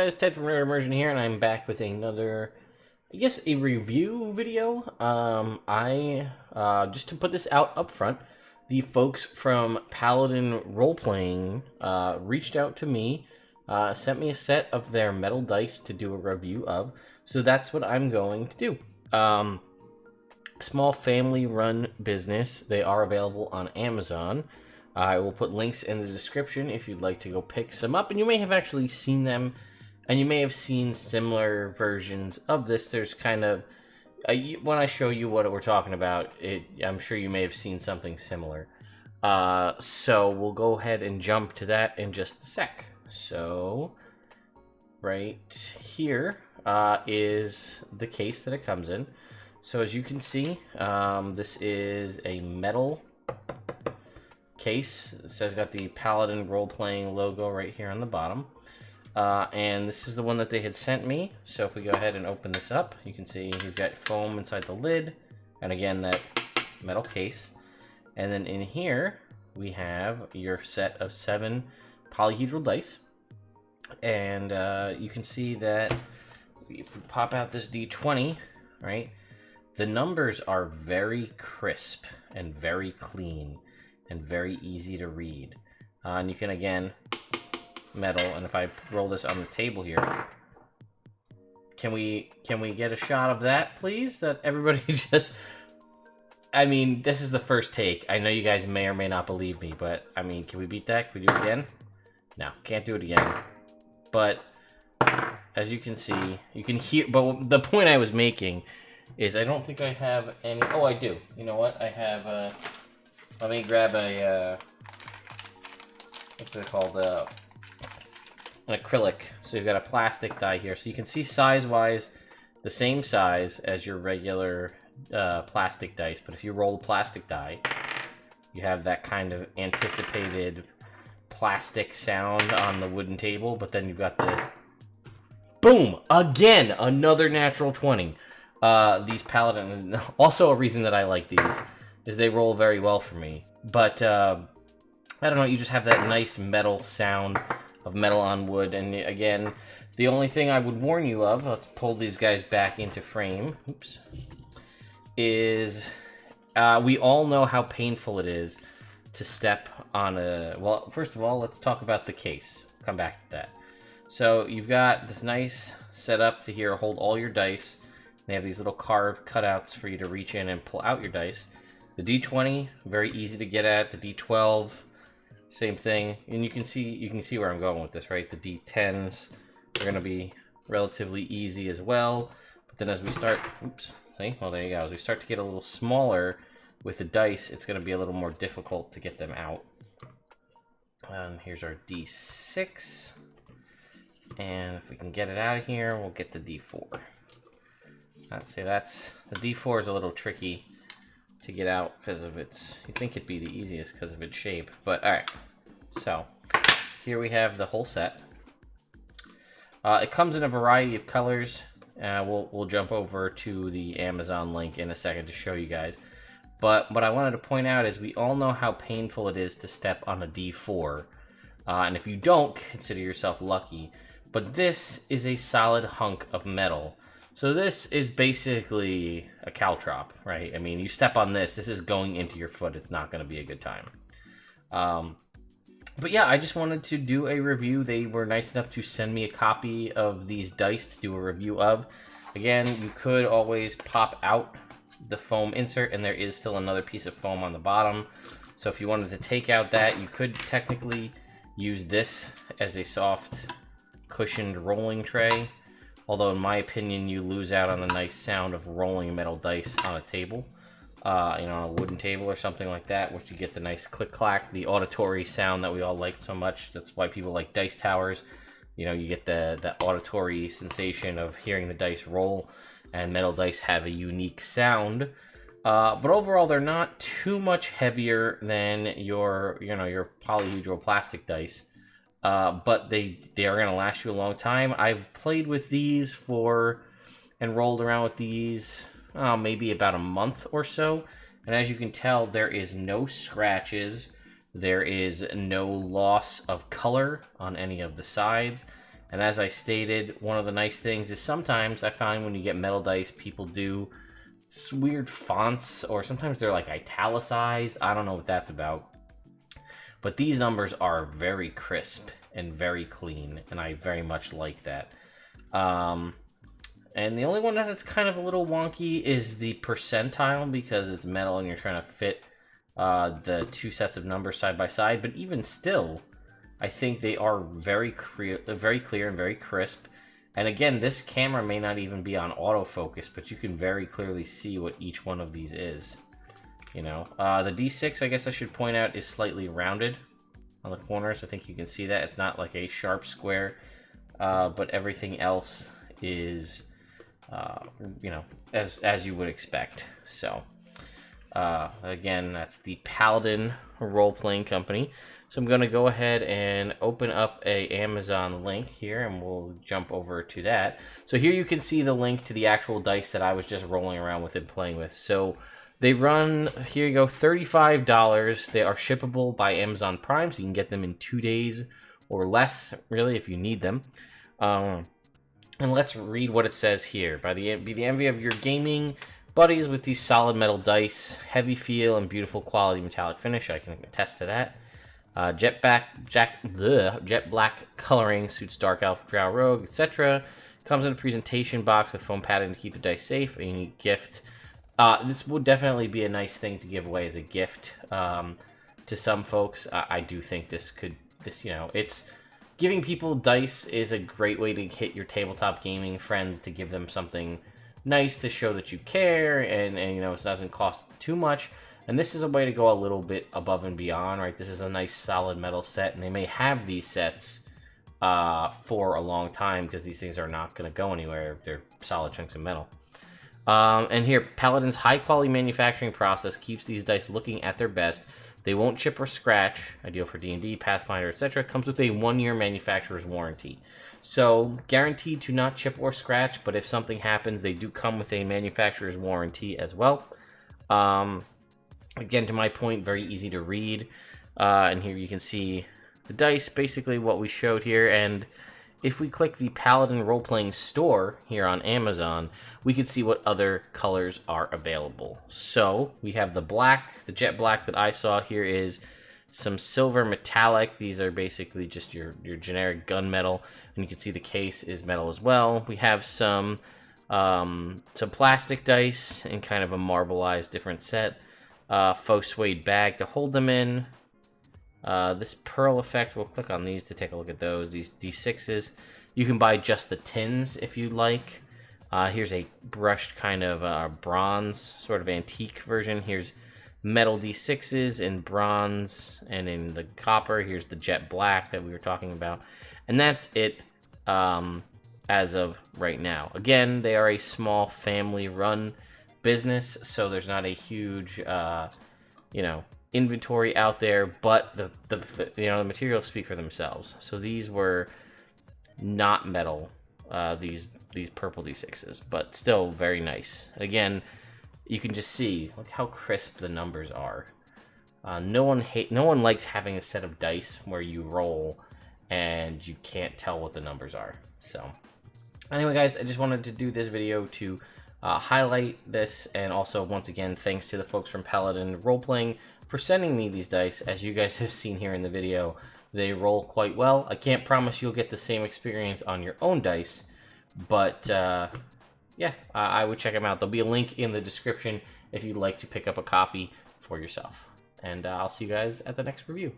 guys, Ted from Nerd Immersion here, and I'm back with another, I guess, a review video. Just to put this out up front, the folks from Paladin Roleplaying reached out to me, sent me a set of their metal dice to do a review of, so that's what I'm going to do. Small family-run business. They are available on Amazon. I will put links in the description if you'd like to go pick some up, and you may have actually seen them, and you may have seen similar versions of this. There's kind of, when I show you what we're talking about, I'm sure you may have seen something similar. So we'll go ahead and jump to that in just a sec. So right here is the case that it comes in. So as you can see, this is a metal case. It says got the Paladin Roleplaying logo right here on the bottom. And this is the one that they had sent me. So if we go ahead and open this up, you can see you've got foam inside the lid. And again, that metal case. And then in here, we have your set of 7 polyhedral dice. And you can see that if we pop out this D20, right? The numbers are very crisp and very clean and very easy to read. And you can, again, metal, and if I roll this on the table here, can we get a shot of that, please? That everybody just, I mean, this is the first take. I know you guys may or may not believe me, but, I mean, can we beat that? Can we do it again? No, can't do it again. But, as you can see, you can hear, but the point I was making is I don't think I have any, oh, I do. You know what? I have, let me grab a, what's it called? An acrylic. So you've got a plastic die here. So you can see size-wise the same size as your regular plastic dice. But if you roll a plastic die, you have that kind of anticipated plastic sound on the wooden table. But then you've got the, boom! Again, another natural 20. These Paladin, also a reason that I like these is they roll very well for me. But, I don't know, you just have that nice metal sound of metal on wood. And again, the only thing I would warn you of, let's pull these guys back into frame, oops, is we all know how painful it is to step on a, well, first of all, let's talk about the case. Come back to that. So you've got this nice setup to here, hold all your dice. They have these little carved cutouts for you to reach in and pull out your dice. The D20, very easy to get at. The D12, same thing. And you can see where I'm going with this, right? The D10s are going to be relatively easy as well. But then as we start, oops, see? Well, there you go. As we start to get a little smaller with the dice, it's going to be a little more difficult to get them out. And here's our D6. And if we can get it out of here, we'll get the D4. I'd say that's, the D4 is a little tricky to get out because of its, you'd think it'd be the easiest because of its shape, but alright. So, here we have the whole set. It comes in a variety of colors. We'll jump over to the Amazon link in a second to show you guys. But what I wanted to point out is we all know how painful it is to step on a D4. And if you don't, consider yourself lucky. But this is a solid hunk of metal. So this is basically a caltrop, right? I mean, you step on this, this is going into your foot. It's not going to be a good time. But yeah, I just wanted to do a review. They were nice enough to send me a copy of these dice to do a review of. Again, you could always pop out the foam insert, and there is still another piece of foam on the bottom. So if you wanted to take out that, you could technically use this as a soft, cushioned rolling tray. Although, in my opinion, you lose out on the nice sound of rolling metal dice on a table. You know, on a wooden table or something like that, which you get the nice click-clack, the auditory sound that we all like so much. That's why people like dice towers. You know, you get the auditory sensation of hearing the dice roll, and metal dice have a unique sound. But overall, they're not too much heavier than your polyhedral plastic dice. But they are going to last you a long time. I've played with these and rolled around with these maybe about a month or so. And as you can tell, there is no scratches. There is no loss of color on any of the sides. And as I stated, one of the nice things is sometimes I find when you get metal dice, people do weird fonts, or sometimes they're like italicized. I don't know what that's about. But these numbers are very crisp and very clean, and I very much like that. And the only one that's kind of a little wonky is the percentile, because it's metal and you're trying to fit the two sets of numbers side by side. But even still, I think they are very clear and very crisp. And again, this camera may not even be on autofocus, but you can very clearly see what each one of these is. You know, the D6, I guess I should point out, is slightly rounded on the corners. I think you can see that. It's not like a sharp square, but everything else is, you know, as you would expect. So, again, that's the Paladin Roleplaying Company. So I'm going to go ahead and open up a Amazon link here, and we'll jump over to that. So here you can see the link to the actual dice that I was just rolling around with and playing with. So they run, here you go, $35. They are shippable by Amazon Prime, so you can get them in 2 days or less, really, if you need them. And let's read what it says here. Be the envy of your gaming buddies with these solid metal dice, heavy feel and beautiful quality metallic finish. I can attest to that. Jet black coloring suits Dark Elf, Drow Rogue, etc. Comes in a presentation box with foam padding to keep the dice safe. A unique gift. This would definitely be a nice thing to give away as a gift to some folks. I do think this, you know, it's giving people dice is a great way to hit your tabletop gaming friends, to give them something nice to show that you care, and you know, it doesn't cost too much. And this is a way to go a little bit above and beyond, right? This is a nice solid metal set, and they may have these sets for a long time, because these things are not going to go anywhere. They're solid chunks of metal. And here, Paladin's high-quality manufacturing process keeps these dice looking at their best. They won't chip or scratch, ideal for D&D, Pathfinder, etc. Comes with a 1-year manufacturer's warranty. So, guaranteed to not chip or scratch, but if something happens, they do come with a manufacturer's warranty as well. Again, to my point, very easy to read. And here you can see the dice, basically what we showed here. And if we click the Paladin Roleplaying store here on Amazon, we can see what other colors are available. So we have the black, the jet black that I saw here is some silver metallic. These are basically just your generic gunmetal. And you can see the case is metal as well. We have some plastic dice in kind of a marbleized different set. Faux suede bag to hold them in. This pearl effect, we'll click on these to take a look at those. These D6s, you can buy just the tins if you'd like. Here's a brushed kind of bronze, sort of antique version. Here's metal D6s in bronze and in the copper. Here's the jet black that we were talking about. And that's it as of right now. Again, they are a small family-run business, so there's not a huge you know, inventory out there, but the you know, the materials speak for themselves. So these were not metal, these purple D6s, but still very nice. Again, you can just see, look how crisp the numbers are. No one likes having a set of dice where you roll and you can't tell what the numbers are. So anyway, guys, I just wanted to do this video to highlight this, and also, once again, thanks to the folks from Paladin Roleplaying for sending me these dice. As you guys have seen here in the video, they roll quite well. I can't promise you'll get the same experience on your own dice, but yeah, I would check them out. There'll be a link in the description if you'd like to pick up a copy for yourself. And I'll see you guys at the next review.